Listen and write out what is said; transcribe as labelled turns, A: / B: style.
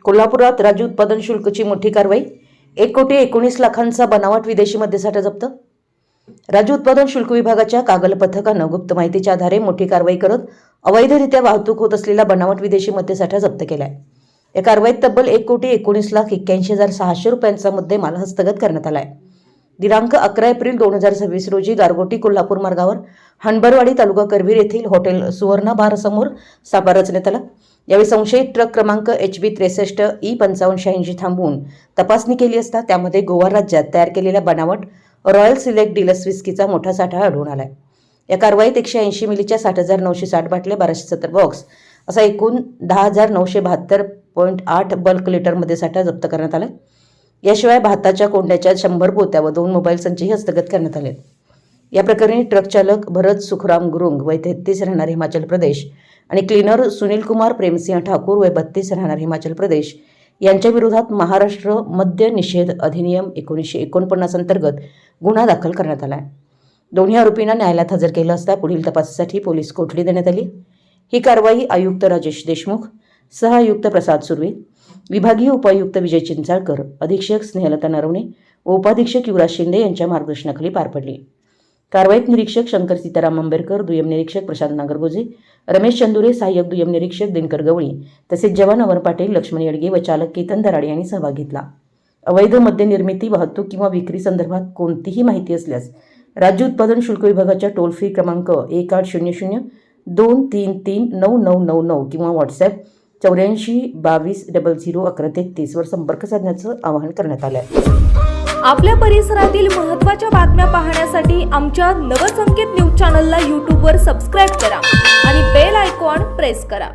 A: कोल्हापुरात राज्य उत्पादन शुल्कची मोठी कारवाई। 1,19,00,000चा बनावट विदेशी मद्यसाठा जप्त। राज्य उत्पादन शुल्क विभागाच्या कागल पथकानं गुप्त माहितीच्या आधारे मोठी कारवाई करत अवैधरित्या वाहतूक होत असलेला बनावट विदेशी मद्यसाठा जप्त केलाय। या कारवाईत तब्बल 1,19,81,600 रुपयांचा मुद्देमाल हस्तगत करण्यात आलाय। दिनांक 11 एप्रिल 2026 रोजी गारगोटी कोल्हापूर मार्गावर हणबरवाडी तालुका करवीर येथील हॉटेल सुवर्णा बार समोर सापळा रचण्यात आला। यावेळी संशयित ट्रक क्रमांक HB 63E5586 थांबवून तपासणी केली असता त्यामध्ये गोवा राज्यात तयार केलेल्या बनावट रॉयल सिलेक्ट डीलक्स विस्कीचा मोठा साठा आढळून आलाय। या कारवाईत 180 मिलीच्या 60,960 बाटल्या, 1270 बॉक्स असा एकूण 10,972.8 बल्क लिटर मध्ये साठा जप्त करण्यात आला। याशिवाय भाताच्या कोंड्याच्या 100 पोत्या व 2 मोबाईल संचही हस्तगत करण्यात आले। या प्रकरणी ट्रक चालक भरत सुखराम गुरुंग वय 33 राहणार हिमाचल प्रदेश आणि क्लीनर सुनील कुमार प्रेमसिंह ठाकूर वय 32 राहणार हिमाचल प्रदेश यांच्या विरोधात महाराष्ट्र मद्य निषेध अधिनियम 1949 अंतर्गत गुन्हा दाखल करण्यात आला आहे। दोन्ही आरोपींना न्यायालयात हजर केलं असता पुढील तपासासाठी पोलीस कोठडी देण्यात आली। ही कारवाई आयुक्त राजेश देशमुख, सहआयुक्त प्रसाद सुर्वे, विभागीय उपायुक्त विजय चिंचाळकर, अधीक्षक स्नेहलता नरवणे व उपाधीक्षक युवराज शिंदे यांच्या मार्गदर्शनाखाली पार पडली। कारवाईत निरीक्षक शंकर सीताराम आंबेडकर, दुय्यम निरीक्षक प्रशांत नागरगोजे, रमेश चंदुरे, सहाय्यक दुय्यम निरीक्षक दिनकर गवळी तसेच जवान अमर पाटील, लक्ष्मण येडगे व चालक केतन दराडे यांनी सहभाग घेतला। अवैध मद्य निर्मिती, वाहतूक किंवा विक्री संदर्भात कोणतीही माहिती असल्यास राज्य उत्पादन शुल्क विभागाच्या टोल फ्री क्रमांक 1800-233-9999 किंवा व्हॉट्सॲप 84-22-00-1133 वर संपर्क साधण्याचं आवाहन करण्यात आलं आहे।
B: आपल्या परिसरातील महत्त्वाच्या बातम्या पाहण्यासाठी आमच्या नवसंकेत न्यूज चॅनलला यूट्यूबवर सबस्क्राईब करा आणि बेल आयकॉन प्रेस करा।